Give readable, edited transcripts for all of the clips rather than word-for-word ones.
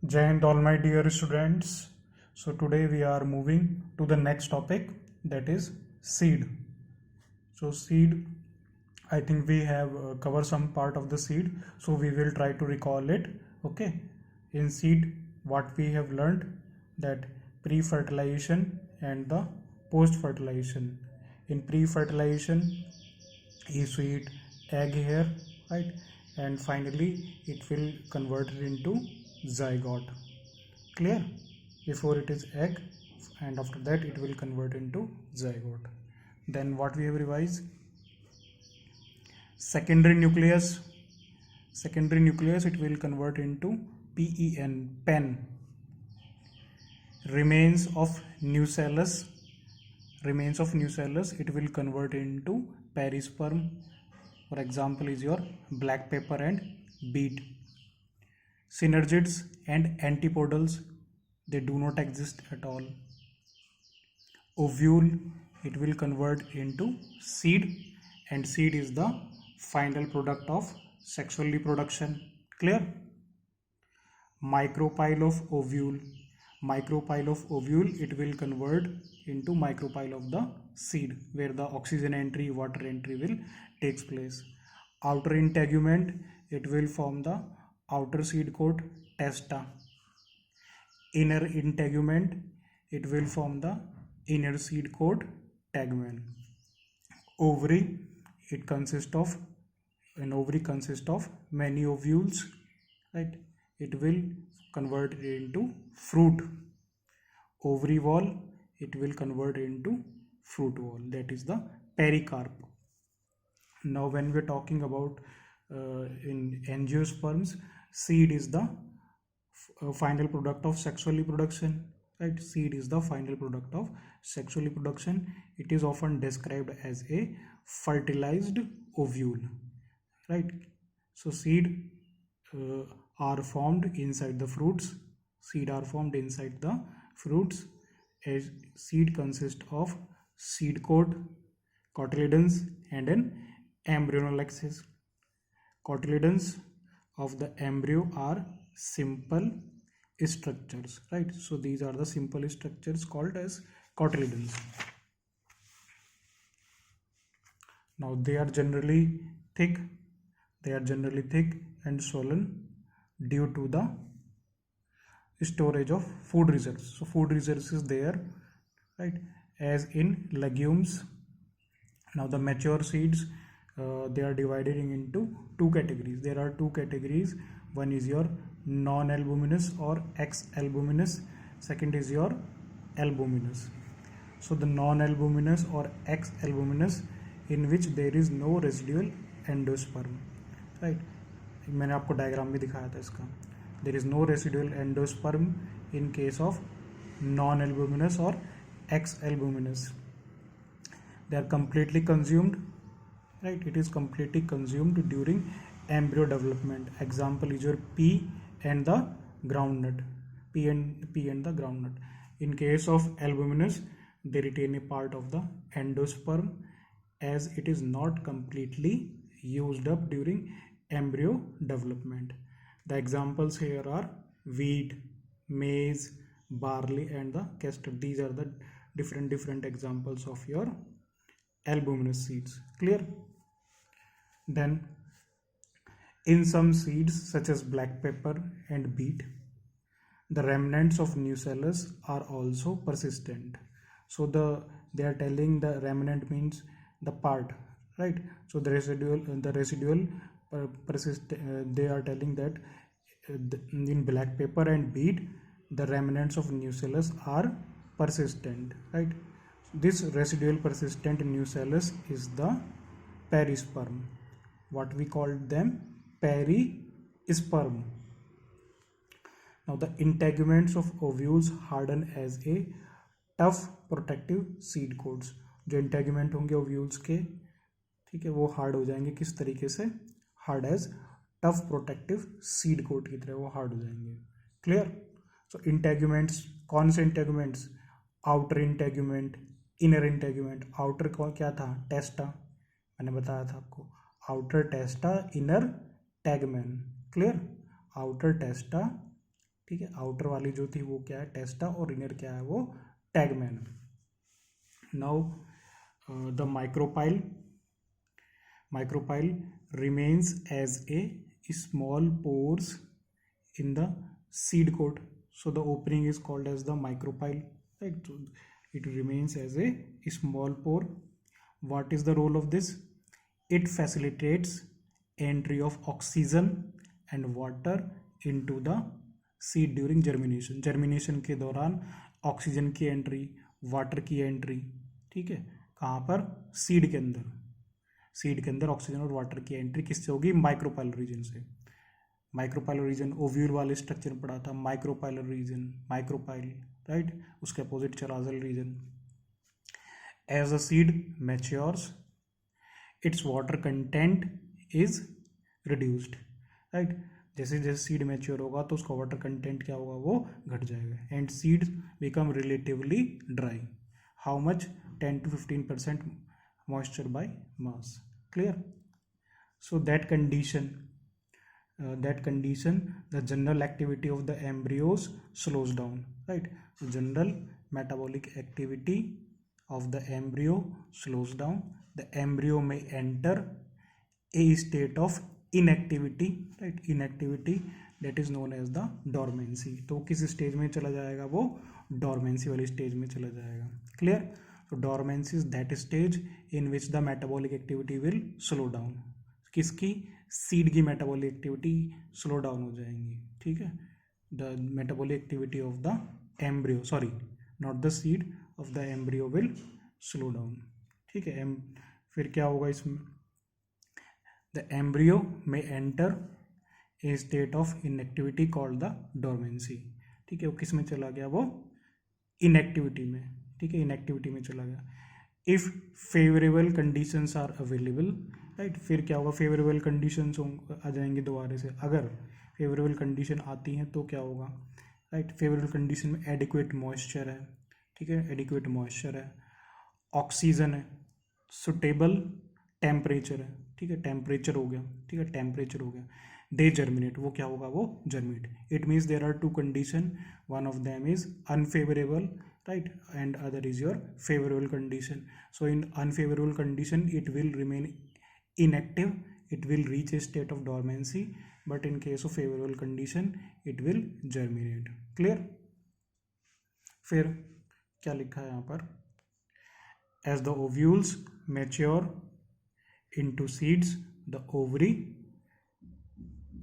Jai Hind, all my dear students. So today we are moving to the next topic, that is seed. So seed, I think we have covered some part of the seed. So we will try to recall it. Okay. In seed, what we have learned, that pre-fertilization and the post-fertilization. In pre-fertilization, you sweet egg here, right? And finally it will convert it into zygote. Clear? Before it is egg, and after that it will convert into zygote. Then what we have revised: secondary nucleus. Secondary nucleus, it will convert into pen. Remains of nucellus. Remains of nucellus, it will convert into perisperm. For example is your black pepper and beet. Synergids and antipodals, they do not exist at all. Ovule, it will convert into seed, and seed is the final product of sexual reproduction. Clear? Micropyle of ovule. Micropyle of ovule, it will convert into micropyle of the seed, where the oxygen entry, water entry will takes place. Outer integument, it will form the outer seed coat, testa. Inner integument, it will form the inner seed coat, tegmen. Ovary, it consists of, an ovary consists of many ovules, right? It will convert into fruit. Ovary wall, it will convert into fruit wall, that is the pericarp. Now when we're talking about in angiosperms, seed is the final product of sexual reproduction, right? Seed is the final product of sexual reproduction. It is often described as a fertilized ovule, right? So seed are formed inside the fruits. Seed are formed inside the fruits. As seed consists of seed coat, cotyledons, and an embryonal axis. Cotyledons of the embryo are simple structures, right? So these are the simple structures called as cotyledons. Now they are generally thick. They are generally thick and swollen due to the storage of food reserves. So food reserves is there, right? As in legumes. Now the mature seeds, they are divided into two categories. There are two categories. One is your non-albuminous or X-albuminous. Second is your albuminous. So the non-albuminous or X-albuminous, in which there is no residual endosperm, right? मैंने आपको diagram भी दिखाया था इसका. There is no residual endosperm in case of non-albuminous or X-albuminous. They are completely consumed, right? It is completely consumed during embryo development. Example is your pea and the groundnut. Pea and the groundnut. In case of albuminous, they retain a part of the endosperm, as it is not completely used up during embryo development. The examples here are wheat, maize, barley, and the castor. These are the different examples of your albuminous seeds. Clear? Then in some seeds such as black pepper and beet, the remnants of nucellus are also persistent. So they are telling the remnant means the part, right? So the residual persist. They are telling that in black pepper and beet, the remnants of nucellus are persistent, right? This residual persistent nucellus is the perisperm. What we call them? Perisperm. Now the integuments of ovules harden as a tough protective seed coats. जो integument होंगे ovules के, ठीक है, वो hard हो जाएंगे. किस तरीके से? Hard as tough protective seed coat की तरह वो हार्ड हो जाएंगे. क्लियर? सो इंटेगुमेंट्स, कौन से integuments? Outer integument, inner integument. Outer कौन क्या था? टेस्टा, मैंने बताया था आपको. Outer testa, inner tegmen. Clear? Outer testa, ठीक है, आउटर वाली जो थी वो क्या है, टेस्टा, और इनर क्या है, वो tegmen. Now the micropyle remains as a small pores in the seed coat, so the opening is called as the micropyle, right? So it remains as a small pore. What is the role of this? It facilitates entry of oxygen and water into the seed during germination. germination के दौरान oxygen की entry, water की entry, ठीक है, कहाँ पर, seed के अंदर। सीड के अंदर ऑक्सीजन और वाटर की एंट्री किससे होगी, माइक्रोपाइलर रीजन से। माइक्रोपाइलर रीजन ओव्यूल वाले स्ट्रक्चर में पढ़ा था, माइक्रोपाइलर रीजन, माइक्रोपाइल, राइट, उसके opposite chalazal region. As a seed matures its water content is reduced, right, जैसे जैसे सीड मैच्योर होगा तो उसका वाटर कंटेंट क्या होगा, वो घट जाएगा। And seeds become relatively dry. How much, 10 to 15% moisture by mass. Clear? So that condition, the general activity of the embryos slows down, right? So general metabolic activity of the embryo slows down. The embryo may enter a state of inactivity, right? Inactivity, that is known as the dormancy. तो किस stage में चला जाएगा, वो dormancy वाली stage में चला जाएगा। Clear? So dormancy is that stage in which the metabolic activity will slow down. किसकी, सीड की metabolic activity slow down हो जाएंगी, ठीक है। The metabolic activity of the embryo, sorry, not the seed, of the embryo will slow down, ठीक है। फिर क्या होगा इसमें, the embryo may enter a state of inactivity called the dormancy, ठीक है। वो किस में चला गया, वो inactivity में, ठीक है, इनएक्टिविटी में चला गया। If favourable conditions are available, right, फिर क्या होगा, फेवरेबल कंडीशंस आ जाएंगे दोबारा से। अगर फेवरेबल कंडीशन आती हैं तो क्या होगा, राइट, फेवरेबल कंडीशन में एडिक्वेट मॉइस्चर है, ठीक है, एडिक्वेट मॉइस्चर है, ऑक्सीजन है, सुटेबल टेम्परेचर है, ठीक है, टेम्परेचर हो गया, ठीक है, टेम्परेचर हो गया, दे जर्मिनेट, वो क्या होगा, वो germinate. It means there are two condition, one of them is unfavourable, right, and other is your favorable condition. So in unfavorable condition it will remain inactive, it will reach a state of dormancy, but in case of favorable condition it will germinate. Clear? फिर क्या लिखा है यहाँ पर, as the ovules mature into seeds, the ovary,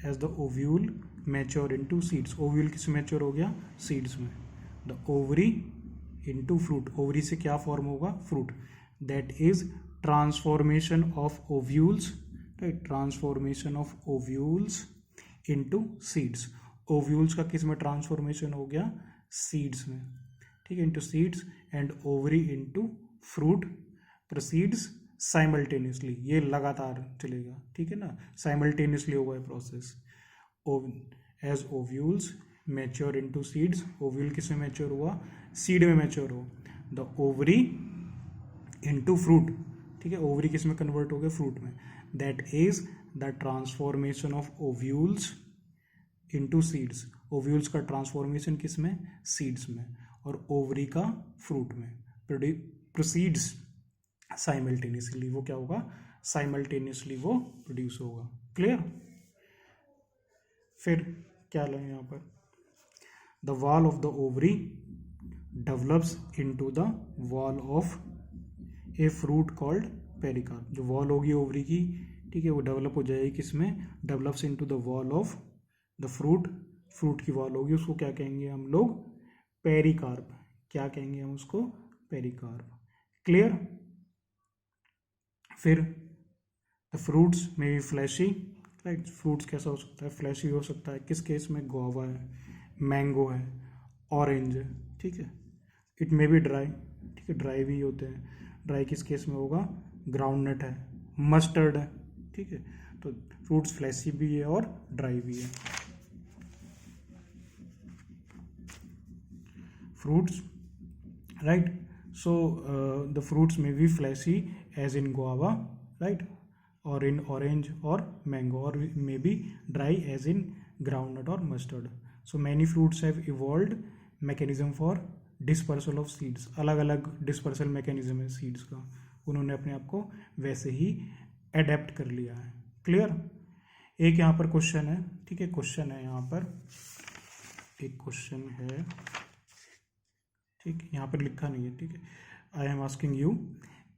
as the ovule mature into seeds, ovule किस में mature हो गया, seeds में, the ovary into fruit, ovary से क्या फॉर्म होगा, fruit, that is transformation of ovules, right, transformation of ovules into seeds, ovules का किस में ट्रांसफॉर्मेशन हो गया, सीड्स में, ठीक है, into seeds, and ovary into fruit proceeds simultaneously, ये लगातार चलेगा, ठीक है ना, simultaneously होगा ये process. as ovules mature into seeds, ovule किस में मैच्योर हुआ, सीड में मैच्योर हो, द ओवरी इनटू फ्रूट, ठीक है, ओवरी किस में कन्वर्ट हो गया, फ्रूट में, that is the transformation of ovules into seeds, ovules का ट्रांसफॉर्मेशन किस में, सीड्स में, और ओवरी का फ्रूट में, प्रोसीड्स साइमल्टेनियसली, वो क्या होगा, साइमल्टेनियसली वो प्रोड्यूस होगा। क्लियर? फिर क्या लें यहाँ पर, the wall of the ovary develops into the wall of a fruit called pericarp, जो वॉल होगी ओवरी की, ठीक है, वो डेवलप हो जाएगी किसमें, develops into the wall of the fruit, fruit की वॉल होगी, उसको क्या कहेंगे हम लोग, पेरिकार्प, क्या कहेंगे हम उसको, पेरिकार्प। क्लियर? फिर द फ्रूट्स में भी फ्लैशी, राइट, फ्रूट्स कैसा हो सकता है, फ्लैशी हो सकता है, किस केस में, गुआवा है, मैंगो है, ऑरेंज है, ठीक है, इट मे बी ड्राई, ठीक है, ड्राई भी होते हैं, ड्राई किस केस में होगा, ग्राउंडनट है, मस्टर्ड है, ठीक है, तो फ्रूट्स फ्लैशी भी है और ड्राई भी है। Fruits, right, so the fruits may be fleshy as in guava, right, और इन ऑरेंज और मैंगो, और may be dry as in groundnut और mustard. So many fruits have evolved mechanism for dispersal of seeds, अलग अलग dispersal mechanism है seeds का, उन्होंने अपने आप को वैसे ही एडेप्ट कर लिया है। क्लियर। एक यहाँ पर क्वेश्चन है, ठीक है, क्वेश्चन है यहाँ पर, एक क्वेश्चन है, ठीक, यहाँ पर लिखा नहीं है, ठीक है। I am asking you,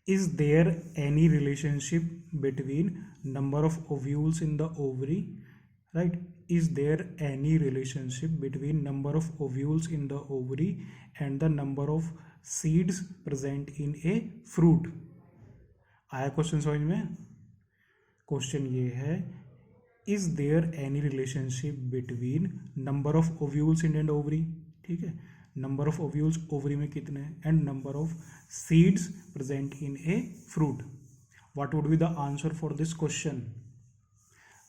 is there any relationship between number of ovules in the ovary, right, is there any relationship between number of ovules in the ovary and the number of seeds present in a fruit? आया question समझ में? Question ये है, is there any relationship between number of ovules in an ovary, ठीक है, number of ovules ovary में कितने हैं, and number of seeds present in a fruit. What would be the answer for this question?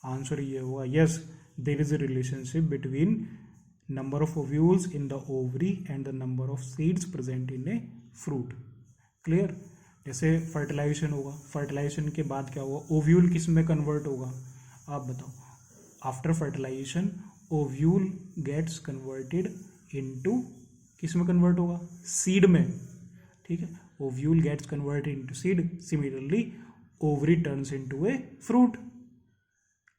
Answer ये होगा, yes, there is a relationship between number of ovules in the ovary and the number of seeds present in a fruit. Clear. जैसे fertilisation होगा, fertilisation के बाद क्या होगा, ovule किस में कन्वर्ट होगा, आप बताओ। After fertilization ovule gets converted into, किस में कन्वर्ट होगा, सीड में, ठीक है, ovule gets converted into seed, similarly ovary turns into a fruit.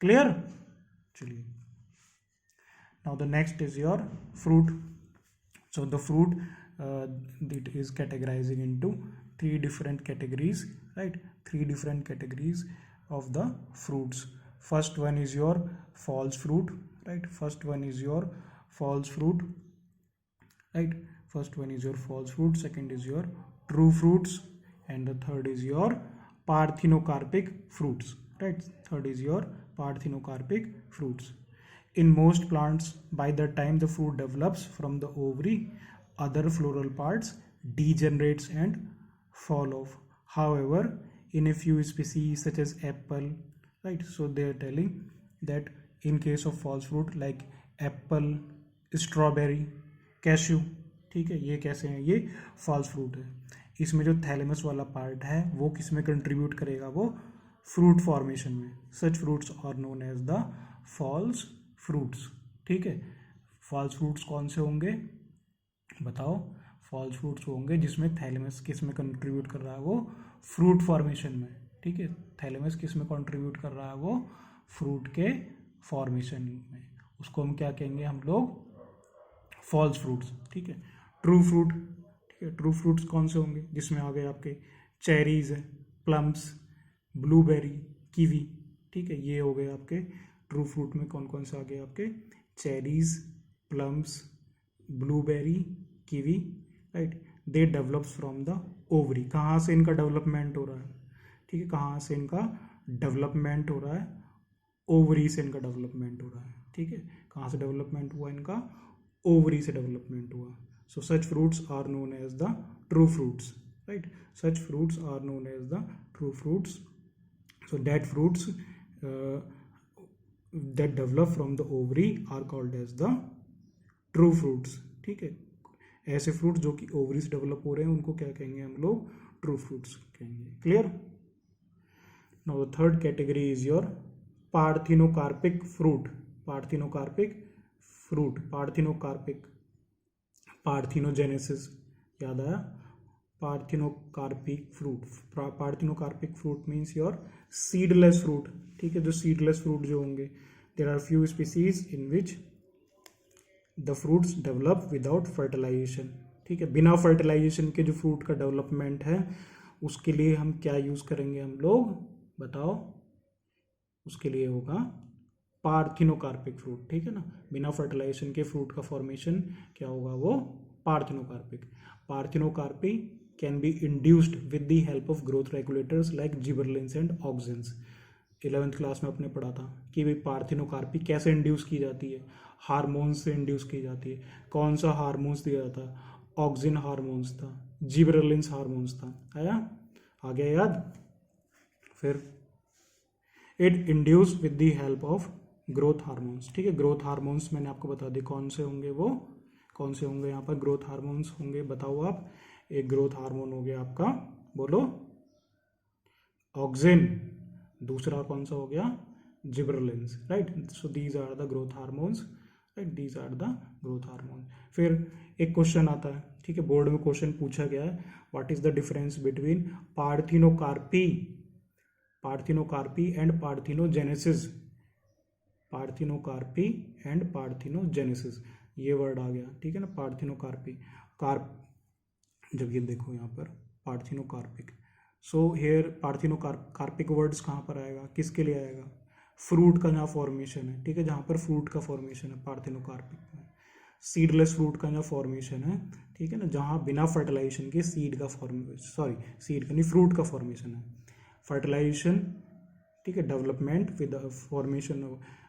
Clear. चलिए, now the next is your fruit. So the fruit it is categorizing into three different categories, right, three different categories of the fruits. First one is your false fruit, right, first one is your false fruit, right, first one is your false fruit, second is your true fruits, and the third is your parthenocarpic fruits, right, third is your parthenocarpic fruits. In most plants, by the time the fruit develops from the ovary, other floral parts degenerates and fall off. However, in a few species such as apple, right, so they are telling that in case of false fruit like apple, strawberry, cashew, ठीक है, ये कैसे हैं, ये false fruit है। इसमें जो thalamus वाला पार्ट है वो किस में कंट्रीब्यूट करेगा, वो फ्रूट फॉर्मेशन में। Such fruits are known as the false fruits, ठीक है। फॉल्स फ्रूट्स कौन से होंगे, बताओ। फॉल्स फ्रूट्स होंगे जिसमें थैलेमस किस में कंट्रीब्यूट कर रहा है, वो फ्रूट फॉर्मेशन में, ठीक है। थैलेमस किस में कंट्रीब्यूट कर रहा है, वो फ्रूट के फॉर्मेशन में, उसको हम क्या कहेंगे, हम लोग फॉल्स फ्रूट्स, ठीक है। ट्रू फ्रूट, ठीक है, ट्रू फ्रूट्स कौन से होंगे, जिसमें आ गए आपके चेरीज है, प्लम्स, ब्लूबेरी, कीवी, ठीक है, ये हो गए आपके ट्रू फ्रूट में। कौन कौन से आ गए आपके, cherries, plums, blueberry, kiwi, right. They develops from the ovary, कहाँ से इनका डेवलपमेंट हो रहा है, ठीक है, कहाँ से इनका डेवलपमेंट हो रहा है, ओवरी से इनका डेवलपमेंट हो रहा है, ठीक है। कहाँ से डेवलपमेंट हुआ इनका, ओवरी से डेवलपमेंट हुआ। So such fruits are known as the true fruits, right, such fruits are known as the true fruits. So that fruits that develop from the ovary are called as the true fruits, ठीक है। ऐसे fruit जो कि ovary से develop हो रहे हैं उनको क्या कहेंगे, हम लोग ट्रू फ्रूट्स कहेंगे। Clear. Now the third category is your parthenocarpic fruit, parthenocarpic fruit, parthenocarpic, parthenogenesis याद आया, parthenocarpic fruit, parthenocarpic fruit means your seedless fruit, ठीक है। जो सीडलेस फ्रूट जो होंगे, there are few species in which the fruits develop without fertilization, ठीक है। बिना फर्टिलाइजेशन के जो फ्रूट का डेवलपमेंट है उसके लिए हम क्या यूज करेंगे, हम लोग बताओ, उसके लिए होगा पार्थिनोकार्पिक फ्रूट, ठीक है ना। बिना फर्टिलाइजेशन के फ्रूट का फॉर्मेशन क्या होगा, वो parthenocarpic. Parthenocarpy can be induced with the help of growth regulators like gibberellins and auxins. 11th class में आपने पढ़ा था कि भाई पार्थिनोकार्पी कैसे इंड्यूस की जाती है, हार्मोन्स से इंड्यूस की जाती है। कौन सा हार्मोन्स दिया था, ऑक्सिन हार्मोन्स था, जिबरलिन्स हार्मोन्स था, आया, आ गया याद। फिर it induce with the help of growth hormones, ठीक है। ग्रोथ हार्मोन्स मैंने आपको बता दी कौन से होंगे, वो कौन से होंगे यहाँ पर ग्रोथ हार्मोन्स होंगे, बताओ आप। एक ग्रोथ हार्मोन हो गया आपका, बोलो, ऑक्सिन। दूसरा कौन सा हो गया, gibberellins, right. So these are the growth hormones, right, these are the growth hormone. फिर एक क्वेश्चन आता है, ठीक है, बोर्ड में क्वेश्चन पूछा गया है, what is the difference between parthenocarpy and parthenogenesis, parthenocarpy and parthenogenesis, ये वर्ड आ गया, ठीक है ना, पार्थिनोकार्पी, कार्प, जब ये देखो यहाँ पर parthenocarpic, so here parthenocarpic words कहाँ पर आएगा, किसके लिए आएगा, फ्रूट का जहाँ फॉर्मेशन है, ठीक है, जहाँ पर फ्रूट का फॉर्मेशन है पार्थिनोकार्पिक में, सीडलेस फ्रूट का जहाँ फॉर्मेशन है, ठीक है ना, जहाँ बिना फर्टिलाइजेशन के सीड का सीड का नहीं, फ्रूट का फॉर्मेशन है, फर्टिलाइजेशन, ठीक है, development with formation,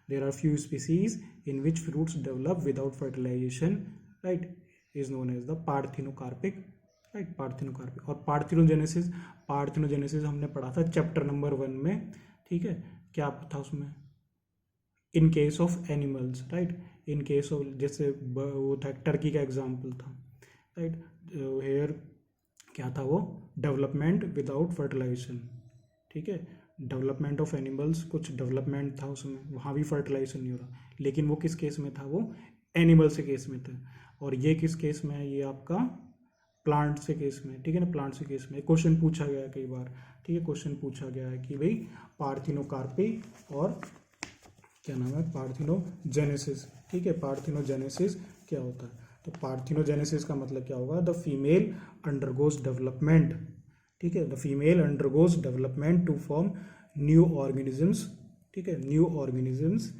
there are few species in which fruits develop without fertilization, right, is known as the parthenocarpic, right, parthenocarpic. और पार्थिनोजेनेसिस हमने पढ़ा था चैप्टर नंबर 1 में, ठीक है, क्या था उसमें, in case of animals, right, in case of, जैसे वो था टर्की का एग्जाम्पल था, राइट, हेयर क्या था वो, डेवलपमेंट विदाउट फर्टिलाइजेशन, ठीक है, डेवलपमेंट ऑफ एनिमल्स, कुछ डेवलपमेंट था उसमें, वहाँ भी फर्टिलाइजेशन नहीं हो रहा, लेकिन वो किस केस में था, वो एनिमल्स के केस में था, और ये किस केस में है, ये आपका प्लांट से केस में, ठीक है ना, प्लांट से केस में। क्वेश्चन पूछा गया है कई बार, ठीक है, क्वेश्चन पूछा गया है कि भाई पार्थिनोकार्पी और क्या नाम है, पार्थिनोजेनेसिस, ठीक है, पार्थिनोजेनेसिस क्या होता है, तो पार्थिनोजेनेसिस का मतलब क्या होगा, द फीमेल अंडरगोज डेवलपमेंट, ठीक है, the female undergoes development to form new organisms, ठीक है, न्यू ऑर्गेनिजम्स।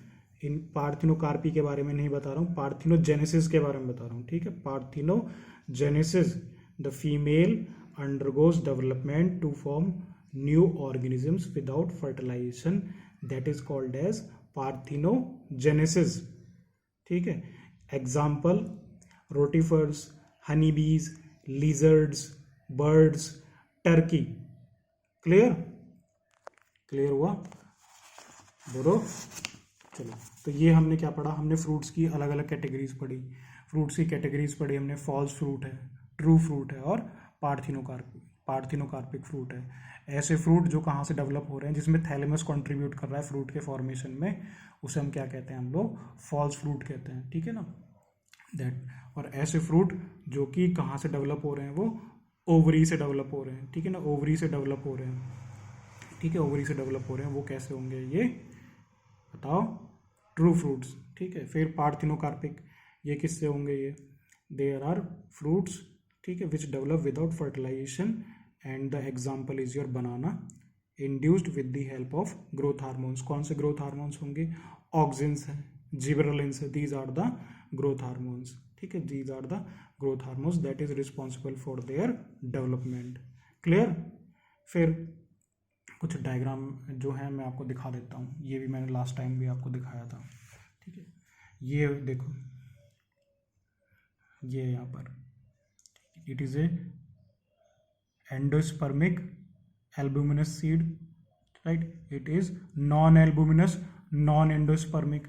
इन पार्थिनोकार्पी के बारे में नहीं बता रहा हूँ, पार्थिनोजेनेसिस के बारे में बता रहा हूँ, ठीक है, parthenogenesis, the female undergoes development to form new organisms without fertilization, that is called as parthenogenesis, ठीक है। Example, rotifers, honey bees, lizards, birds, turkey. Clear, clear हुआ बोलो, चलो। तो ये हमने क्या पढ़ा, हमने फ्रूट्स की अलग अलग कैटेगरीज पढ़ी, फ्रूट्स की कैटेगरीज पढ़ी हमने, फॉल्स फ्रूट है, ट्रू फ्रूट है, और पार्थिनोकार्पिक फ्रूट है। ऐसे फ्रूट जो कहाँ से डेवलप हो रहे हैं, जिसमें थैलेमस कंट्रीब्यूट कर रहा है फ्रूट के फॉर्मेशन में, उसे हम क्या कहते हैं, हम लोग फॉल्स फ्रूट कहते हैं, ठीक है ना, दैट। और ऐसे फ्रूट जो कि कहाँ से डेवलप हो रहे हैं, वो ओवरी से डेवलप हो रहे हैं, ठीक है ना, ओवरी से डेवलप हो रहे हैं, ठीक है, ओवरी से डेवलप हो रहे हैं, वो कैसे होंगे, ये बताओ, ट्रू फ्रूट्स, ठीक है। फिर पार्थिनोकार्पिक, ये किससे होंगे, ये देयर आर फ्रूट्स, ठीक है, which develop without fertilization, and the example is your banana, induced with the help of growth hormones. कौन से ग्रोथ हार्मोन्स होंगे, ऑक्सिन्स है, जिबरेलिन्स है, these are the growth hormones, ठीक है, these are the growth hormones that is responsible for their development. Clear. फिर कुछ diagram जो है मैं आपको दिखा देता हूँ, ये भी मैंने लास्ट टाइम भी आपको दिखाया था, ठीक है। ये देखो, ये यहाँ पर it is a endospermic albuminous seed, right, it is non albuminous non endospermic,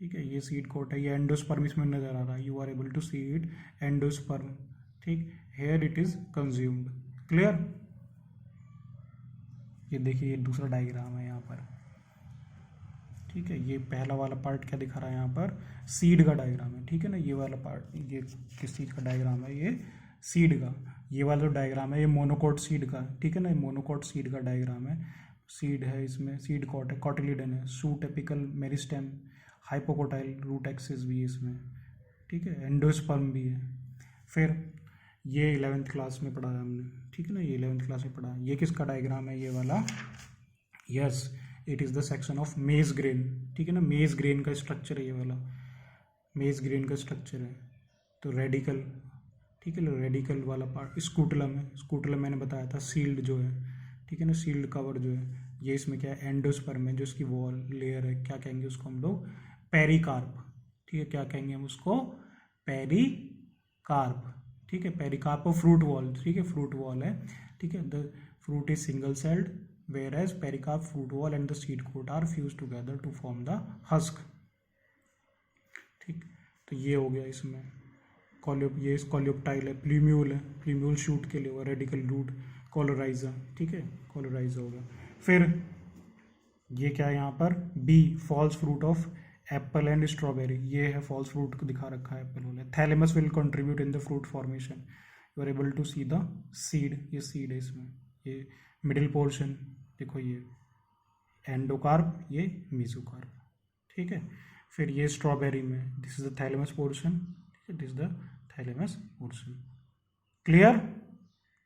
ठीक है, ये सीड कोट है, ये एंडोस्पर्म इसमें नजर आ रहा है, you are able to see it, endosperm, ठीक, here it is consumed. Clear. ये देखिए, ये दूसरा डायग्राम है यहाँ पर, ठीक है, ये पहला वाला पार्ट क्या दिखा रहा है यहाँ पर, सीड का डायग्राम है, ठीक है ना, ये वाला पार्ट, ये किस चीज़ का डायग्राम है, ये सीड का। ये वाला जो डायग्राम है, ये मोनोकोट सीड का, ठीक है ना, ये मोनोकोट सीड का डायग्राम है, सीड है, इसमें सीड कोट है, कॉटिलिडन है, shoot apical meristem, hypocotyl root axis भी है इसमें, ठीक है, एंडोस्पर्म भी है। फिर ये 11th क्लास में पढ़ा है हमने, ठीक है ना, ये 11th क्लास में पढ़ा। ये किसका डायग्राम है, ये वाला, yes, it is the section of मेज ग्रेन, ठीक है ना, मेज ग्रेन का स्ट्रक्चर है ये वाला, मेज ग्रेन का स्ट्रक्चर है। तो रेडिकल, ठीक है, रेडिकल वाला पार्ट स्कूटलम है, स्कूटलम मैंने बताया था, सील्ड जो है, ठीक है ना, सील्ड कवर जो है, ये इसमें क्या है, एंडोस्पर्म है, जो इसकी वॉल लेयर है, क्या कहेंगे उसको हम लोग, पेरिकार्प, ठीक है, क्या कहेंगे हम उसको, पेरिकार्प, ठीक है, पेरिकार्प और फ्रूट वॉल, ठीक है, फ्रूट वॉल है, ठीक है, the fruit is single celled, whereas pericarp, fruit wall and the seed coat are fused together to form the husk, ठीक। तो ये हो गया इसमें ये कॉलियोप्टाइल है, प्ल्यूम्यूल है, प्ल्यूम्यूल शूट के लिए हुआ, रेडिकल रूट, कोलोराइजा, ठीक है, कोलोराइजा हो गया। फिर ये क्या है यहाँ पर, B, false fruit of apple and strawberry, ये है फॉल्स फ्रूट को दिखा रखा है एप्पल वाले। Thalamus will contribute in the fruit formation, you are able to see the seed, ये सीड है इसमें, ये मिडिल पोर्शन देखो, ये एंडोकार्प, ये मीजोकार्प, ठीक है। फिर ये स्ट्रॉबेरी में this is the thalamus portion, this is the thalamus portion, clear.